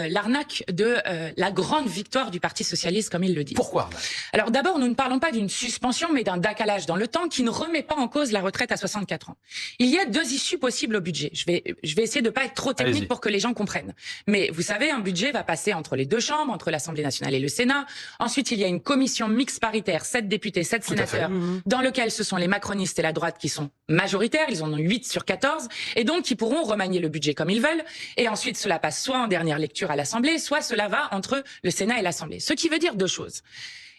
l'arnaque de la grande victoire du Parti socialiste, comme il le dit. Pourquoi? Alors d'abord, nous ne parlons pas d'une suspension, mais d'un décalage dans le temps qui ne remet pas en cause la retraite à 64 ans. Il y a deux issues possibles au budget. Je vais essayer de pas être trop technique pour que les gens comprennent. Mais vous savez, un budget va passer entre les deux chambres, entre l'Assemblée nationale et le Sénat. Ensuite, il y a une commission mixte paritaire, 7 députés, 7 sénateurs, dans lequel ce sont les macronistes et la droite qui sont majoritaires. Ils en ont 8 sur 14. Et donc, ils pourront remanier le budget comme ils veulent. Et ensuite, cela passe soit en dernière lecture à l'Assemblée, soit cela va entre le Sénat et l'Assemblée. Ce qui veut dire deux choses.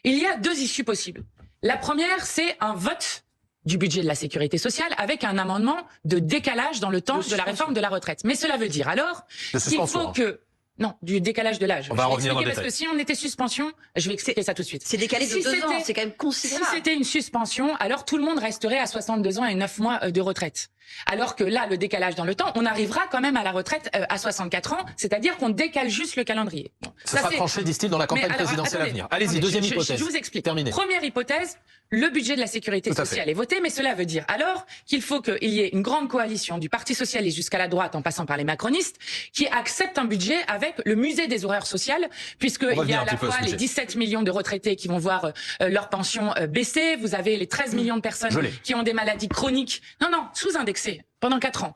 Il y a deux issues possibles. La première, c'est un vote du budget de la sécurité sociale avec un amendement de décalage dans le temps de la réforme de la retraite. Mais cela veut dire alors qu'il faut que... Non, du décalage de l'âge. On va revenir dans le détail. détail. Parce que si on était suspension, je vais expliquer ça tout de suite. C'est décalé de 2 ans, c'est quand même considérable. Si c'était une suspension, alors tout le monde resterait à 62 ans et 9 mois de retraite. Alors que là, le décalage dans le temps, on arrivera quand même à la retraite à 64 ans, c'est-à-dire qu'on décale juste le calendrier. Bon, ça sera tranché, disent-ils, dans la campagne présidentielle à venir. Allez-y, deuxième hypothèse. Je vous explique. Terminé. Première hypothèse, le budget de la sécurité sociale est voté, mais cela veut dire alors qu'il faut qu'il y ait une grande coalition du Parti socialiste jusqu'à la droite, en passant par les macronistes, qui accepte un budget avec le musée des horreurs sociales, puisqu'il y a à la fois les 17 millions de retraités qui vont voir leur pension baisser, vous avez les 13 millions de personnes qui ont des maladies chroniques, non, sous-indexées, pendant 4 ans.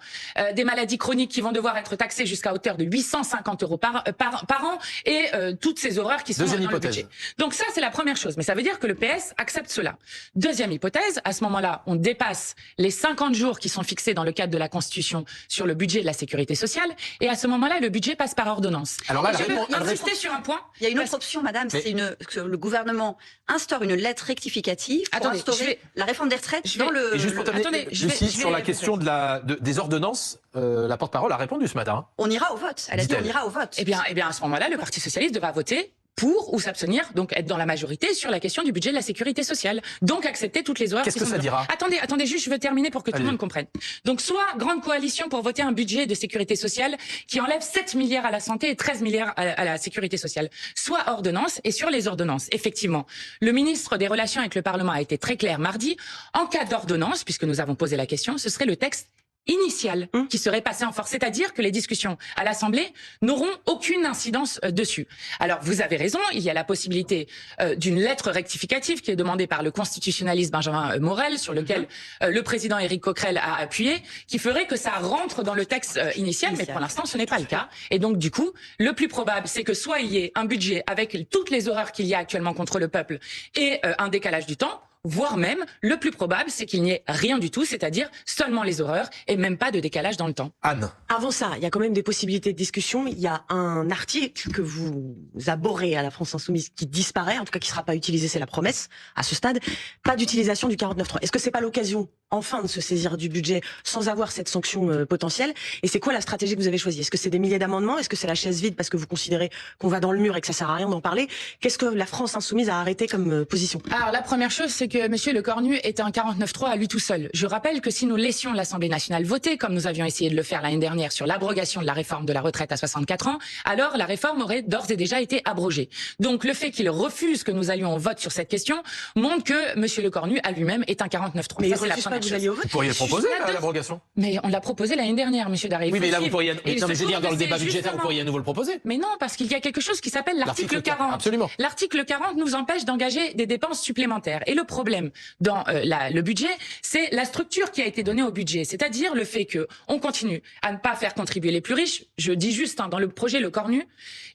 Des maladies chroniques qui vont devoir être taxées jusqu'à hauteur de 850 € par an et toutes ces horreurs qui sont dans le budget. Donc ça, c'est la première chose. Mais ça veut dire que le PS accepte cela. Deuxième hypothèse, à ce moment-là, on dépasse les 50 jours qui sont fixés dans le cadre de la Constitution sur le budget de la sécurité sociale. Et à ce moment-là, le budget passe par ordonnance. Alors là, je veux insister sur un point. Il y a une autre option, madame, c'est que le gouvernement instaure une lettre rectificative pour instaurer la réforme des retraites dans le... Et juste pour terminer, Lucie, sur la question des ordonnances, la porte-parole a répondu ce matin. On ira au vote. Elle a dit on ira au vote. Eh bien, à ce moment-là, le Parti socialiste devra voter pour ou s'abstenir, donc être dans la majorité sur la question du budget de la sécurité sociale. Donc accepter toutes les horreurs. Qu'est-ce que ça dira? Attendez, juste je veux terminer pour que tout le monde comprenne. Donc soit grande coalition pour voter un budget de sécurité sociale qui enlève 7 milliards à la santé et 13 milliards à la sécurité sociale. Soit ordonnance, et sur les ordonnances, effectivement, le ministre des Relations avec le Parlement a été très clair mardi. En cas d'ordonnance, puisque nous avons posé la question, ce serait le texte initial qui serait passé en force, c'est-à-dire que les discussions à l'Assemblée n'auront aucune incidence dessus. Alors vous avez raison, il y a la possibilité d'une lettre rectificative qui est demandée par le constitutionnaliste Benjamin Morel, sur lequel le président Éric Coquerel a appuyé, qui ferait que ça rentre dans le texte initial, mais pour l'instant ce n'est pas le cas. Et donc du coup, le plus probable, c'est que soit il y ait un budget avec toutes les horreurs qu'il y a actuellement contre le peuple et un décalage du temps, voire même, le plus probable, c'est qu'il n'y ait rien du tout, c'est-à-dire seulement les horreurs et même pas de décalage dans le temps. Anne. Avant ça, il y a quand même des possibilités de discussion. Il y a un article que vous abhorrez à la France Insoumise qui disparaît, en tout cas qui ne sera pas utilisé, c'est la promesse, à ce stade. Pas d'utilisation du 49.3. Est-ce que c'est pas l'occasion, enfin, de se saisir du budget sans avoir cette sanction potentielle? Et c'est quoi la stratégie que vous avez choisie? Est-ce que c'est des milliers d'amendements? Est-ce que c'est la chaise vide parce que vous considérez qu'on va dans le mur et que ça sert à rien d'en parler? Qu'est-ce que la France Insoumise a arrêté comme position? Alors la première chose, c'est que Monsieur Lecornu est un 49.3 à lui tout seul. Je rappelle que si nous laissions l'Assemblée nationale voter, comme nous avions essayé de le faire l'année dernière sur l'abrogation de la réforme de la retraite à 64 ans, alors la réforme aurait d'ores et déjà été abrogée. Donc le fait qu'il refuse que nous allions au vote sur cette question montre que Monsieur Lecornu à lui-même est un 49.3. Mais il refuse pas que vous alliez au vote. Vous pourriez le proposer, l'abrogation. Mais on l'a proposé l'année dernière, Monsieur Daré. Oui, mais là vous pourriez... Non, mais je veux dire, dans le débat budgétaire, vous pourriez à nouveau le proposer. Mais non, parce qu'il y a quelque chose qui s'appelle l'article 40. Absolument. L'article 40 nous empêche d'engager des dépenses supplémentaires. Et le problème dans le budget, c'est la structure qui a été donnée au budget. C'est-à-dire le fait que on continue à ne pas faire contribuer les plus riches. Je dis juste, dans le projet Lecornu,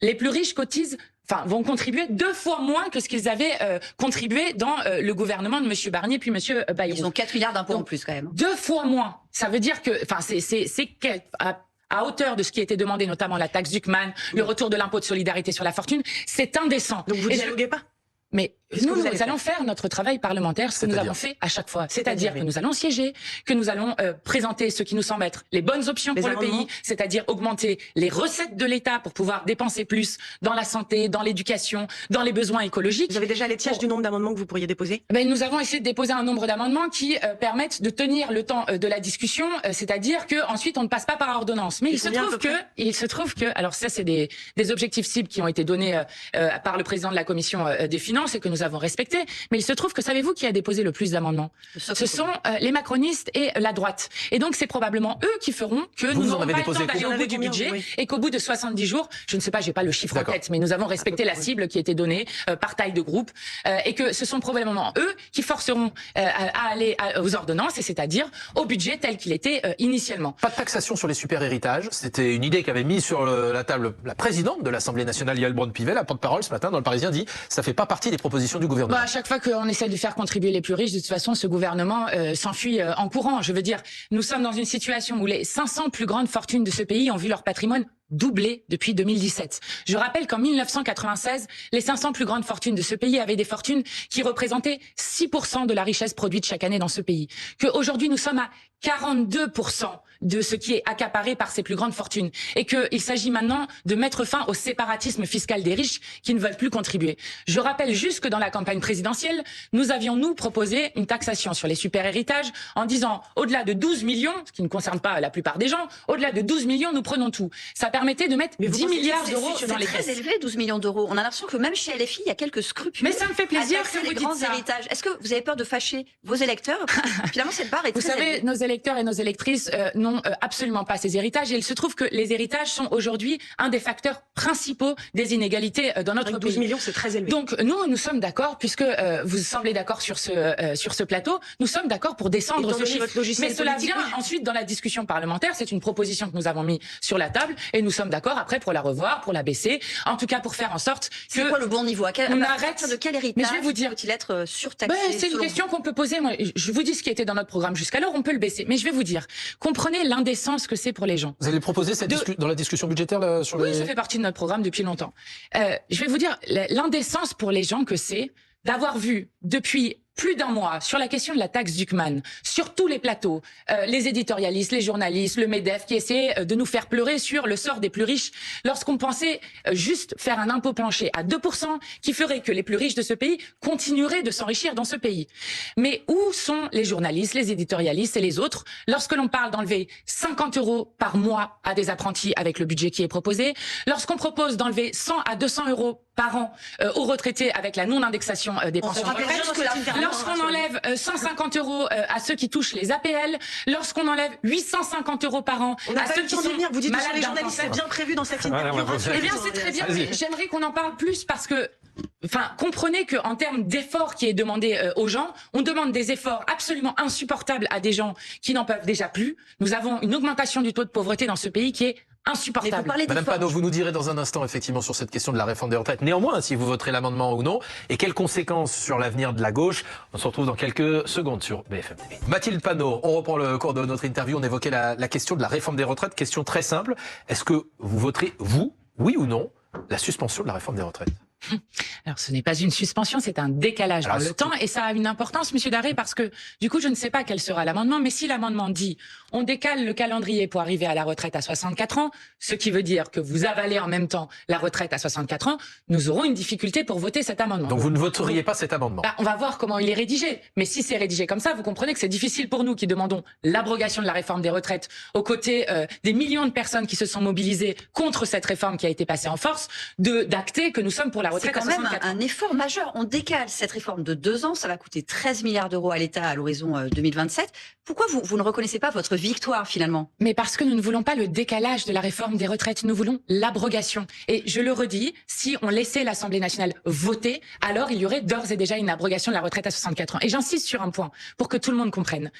les plus riches vont contribuer 2 fois moins que ce qu'ils avaient contribué dans le gouvernement de Monsieur Barnier puis Monsieur Bayrou. Ils ont 4 milliards d'impôts en plus quand même. 2 fois moins. Ça veut dire que, à hauteur de ce qui a été demandé, notamment la taxe Zuckman, le retour de l'impôt de solidarité sur la fortune, c'est indécent. Donc vous dialoguez pas? Mais nous allons faire notre travail parlementaire, ce que nous avons fait à chaque fois. C'est-à-dire que nous allons siéger, que nous allons présenter ce qui nous semble être les bonnes options pour le pays, c'est-à-dire augmenter les recettes de l'État pour pouvoir dépenser plus dans la santé, dans l'éducation, dans les besoins écologiques. Vous avez déjà l'étiage du nombre d'amendements que vous pourriez déposer? Nous avons essayé de déposer un nombre d'amendements qui permettent de tenir le temps de la discussion, c'est-à-dire que ensuite on ne passe pas par ordonnance. Mais il se trouve que, alors ça c'est des objectifs cibles qui ont été donnés par le président de la commission des finances et que nous nous avons respecté. Mais il se trouve que savez-vous qui a déposé le plus d'amendements? Ce sont les macronistes et la droite. Et donc c'est probablement eux qui feront que nous n'aurons pas le temps d'aller au bout du budget et qu'au bout de 70 jours, je ne sais pas, j'ai pas le chiffre en tête, mais nous avons respecté la cible qui était donnée par taille de groupe et que ce sont probablement eux qui forceront à aller aux ordonnances, et c'est-à-dire au budget tel qu'il était initialement. Pas de taxation sur les super-héritages, c'était une idée qu'avait mis sur la table la présidente de l'Assemblée nationale, Yael Braun-Pivet, la porte-parole ce matin dans Le Parisien, dit ça fait pas partie des propositions du gouvernement. À chaque fois qu'on essaie de faire contribuer les plus riches, de toute façon, ce gouvernement s'enfuit en courant. Je veux dire, nous sommes dans une situation où les 500 plus grandes fortunes de ce pays ont vu leur patrimoine doublé depuis 2017. Je rappelle qu'en 1996, les 500 plus grandes fortunes de ce pays avaient des fortunes qui représentaient 6% de la richesse produite chaque année dans ce pays. Qu'aujourd'hui, nous sommes à 42% de ce qui est accaparé par ces plus grandes fortunes. Et qu'il s'agit maintenant de mettre fin au séparatisme fiscal des riches qui ne veulent plus contribuer. Je rappelle juste que dans la campagne présidentielle, nous avions, nous, proposé une taxation sur les super-héritages en disant, au-delà de 12 millions, ce qui ne concerne pas la plupart des gens, au-delà de 12 millions, nous prenons tout. Ça permettait de mettre 10 milliards d'euros dans les caisses. C'est très élevé, 12 millions d'euros. On a l'impression que même chez LFI, il y a quelques scrupules. Mais ça me fait plaisir que vous grands dites ça. héritages. Est-ce que vous avez peur de fâcher vos électeurs? Finalement, cette barre est très élevée. Vous savez, nos électeurs et nos électrices n'ont absolument pas ces héritages. Et il se trouve que les héritages sont aujourd'hui un des facteurs principaux des inégalités dans notre pays. 12 millions, c'est très élevé. Donc nous sommes d'accord, puisque vous semblez d'accord sur ce plateau, nous sommes d'accord pour descendre ce chiffre. Mais cela vient ensuite dans la discussion parlementaire. C'est une proposition que nous avons mis sur la table et nous sommes d'accord après pour la revoir, pour la baisser, en tout cas pour faire en sorte que... C'est quoi le bon niveau? On arrête de quel héritage? Mais je vais vous dire, faut-il être surtaxé? C'est une question qu'on peut poser. Moi, je vous dis ce qui était dans notre programme jusqu'alors, on peut le baisser. Mais je vais vous dire, comprenez l'indécence que c'est pour les gens. Vous allez proposer dans la discussion budgétaire là, sur Oui, ça fait partie de notre programme depuis longtemps. Je vais vous dire, l'indécence pour les gens que c'est d'avoir vu depuis plus d'un mois sur la question de la taxe Zuckman, sur tous les plateaux, les éditorialistes, les journalistes, le MEDEF qui essaient de nous faire pleurer sur le sort des plus riches lorsqu'on pensait juste faire un impôt plancher à 2% qui ferait que les plus riches de ce pays continueraient de s'enrichir dans ce pays. Mais où sont les journalistes, les éditorialistes et les autres lorsque l'on parle d'enlever 50 € par mois à des apprentis avec le budget qui est proposé, lorsqu'on propose d'enlever 100 à 200 € par an aux retraités avec la non-indexation des pensions de retraite, lorsqu'on enlève 150 € à ceux qui touchent les APL, lorsqu'on enlève 850 € par an à ceux qui sont vous dites malades les journalistes, c'est bien prévu dans cette interview. Eh bien, c'est très bien, mais j'aimerais qu'on en parle plus parce que comprenez qu'en termes d'efforts qui est demandé aux gens, on demande des efforts absolument insupportables à des gens qui n'en peuvent déjà plus. Nous avons une augmentation du taux de pauvreté dans ce pays qui est insupportable. Madame Panot, vous nous direz dans un instant effectivement sur cette question de la réforme des retraites. Néanmoins, si vous voterez l'amendement ou non, et quelles conséquences sur l'avenir de la gauche, on se retrouve dans quelques secondes sur BFM TV. Mathilde Panot, on reprend le cours de notre interview. On évoquait la question de la réforme des retraites. Question très simple. Est-ce que vous voterez, vous, oui ou non, la suspension de la réforme des retraites? Alors, ce n'est pas une suspension, c'est un décalage dans le temps et ça a une importance, Monsieur Daré, parce que du coup, je ne sais pas quel sera l'amendement, mais si l'amendement dit on décale le calendrier pour arriver à la retraite à 64 ans, ce qui veut dire que vous avalez en même temps la retraite à 64 ans, nous aurons une difficulté pour voter cet amendement. Donc vous ne voteriez pas cet amendement? On va voir comment il est rédigé, mais si c'est rédigé comme ça, vous comprenez que c'est difficile pour nous qui demandons l'abrogation de la réforme des retraites aux côtés des millions de personnes qui se sont mobilisées contre cette réforme qui a été passée en force, d'acter que nous sommes pour la retraite à 64 ans. C'est quand même un effort majeur. On décale cette réforme de 2 ans, ça va coûter 13 milliards d'euros à l'État à l'horizon 2027. Pourquoi vous ne reconnaissez pas votre victoire finalement? Mais parce que nous ne voulons pas le décalage de la réforme des retraites, nous voulons l'abrogation. Et je le redis, si on laissait l'Assemblée nationale voter, alors il y aurait d'ores et déjà une abrogation de la retraite à 64 ans. Et j'insiste sur un point, pour que tout le monde comprenne.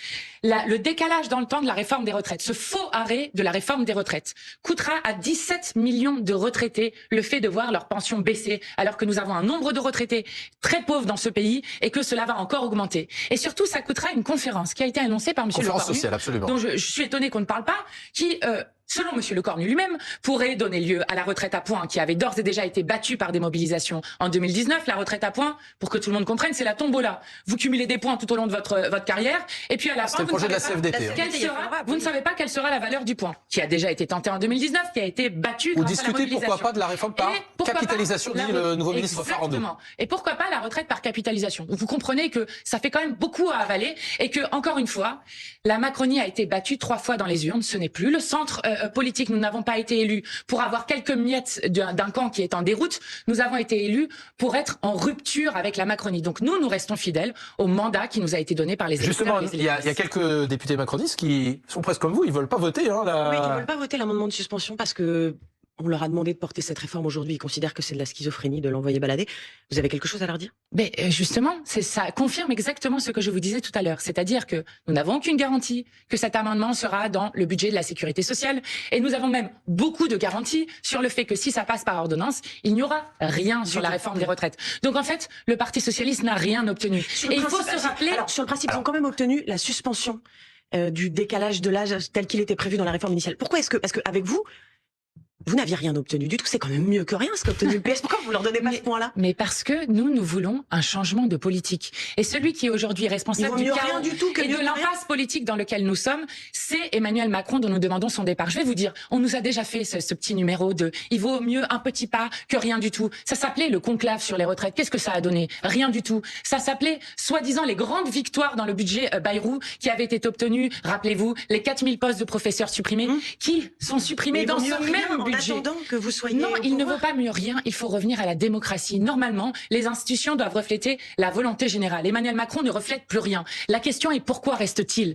Le décalage dans le temps de la réforme des retraites, ce faux arrêt de la réforme des retraites, coûtera à 17 millions de retraités le fait de voir leur pension baisser, alors que nous avons un nombre de retraités très pauvres dans ce pays et que cela va encore augmenter. Et surtout, ça coûtera une conférence qui a été annoncée par M. Le Cornu, sociale, absolument. dont je suis étonné qu'on ne parle pas, qui, selon M. Le Cornu lui-même, pourrait donner lieu à la retraite à points, qui avait d'ores et déjà été battue par des mobilisations en 2019. La retraite à points, pour que tout le monde comprenne, c'est la tombola. Vous cumulez des points tout au long de votre carrière, et puis à la fin, vous ne savez pas quelle sera la valeur du point, qui a déjà été tentée en 2019, qui a été battue. Ou discuter pourquoi pas de la réforme par pourquoi capitalisation, pas dit le nouveau ministre Farandou. Exactement. Et pourquoi pas la retraite par capitalisation? Vous comprenez que ça fait quand même beaucoup à avaler et que, encore une fois, la Macronie a été battue 3 fois dans les urnes. Ce n'est plus le centre politique. Nous n'avons pas été élus pour avoir quelques miettes d'un camp qui est en déroute. Nous avons été élus pour être en rupture avec la Macronie. Donc nous restons fidèles au mandat qui nous a été donné par les électeurs. Justement, il y a quelques députés macronistes qui sont presque comme vous, ils veulent pas voter. Hein, Oui, ils veulent pas voter l'amendement de suspension parce que on leur a demandé de porter cette réforme aujourd'hui. Ils considèrent que c'est de la schizophrénie de l'envoyer balader. Vous avez quelque chose à leur dire? Mais justement, ça confirme exactement ce que je vous disais tout à l'heure. C'est-à-dire que nous n'avons aucune garantie que cet amendement sera dans le budget de la sécurité sociale. Et nous avons même beaucoup de garanties sur le fait que si ça passe par ordonnance, il n'y aura rien sur la réforme des retraites. Donc en fait, le Parti socialiste n'a rien obtenu. Et il faut se rappeler... Alors, sur le principe, ils ont quand même obtenu la suspension du décalage de l'âge tel qu'il était prévu dans la réforme initiale. Pourquoi est-ce que... Parce qu'avec vous, vous n'aviez rien obtenu du tout. C'est quand même mieux que rien ce qu'a obtenu le PS. Pourquoi vous leur donnez pas ce point-là? Mais parce que nous voulons un changement de politique. Et celui qui est aujourd'hui responsable du rien du tout que et de l'impasse politique dans lequel nous sommes, c'est Emmanuel Macron dont nous demandons son départ. Je vais vous dire, on nous a déjà fait ce petit numéro de « il vaut mieux un petit pas que rien du tout ». Ça s'appelait le conclave sur les retraites. Qu'est-ce que ça a donné? Rien du tout. Ça s'appelait, soi-disant, les grandes victoires dans le budget Bayrou qui avaient été obtenues. Rappelez-vous, les 4000 postes de professeurs supprimés qui sont supprimés dans ce même budget. Attendant que vous soyez non, il ne vaut pas mieux rien. Il faut revenir à la démocratie. Normalement, les institutions doivent refléter la volonté générale. Emmanuel Macron ne reflète plus rien. La question est pourquoi reste-t-il?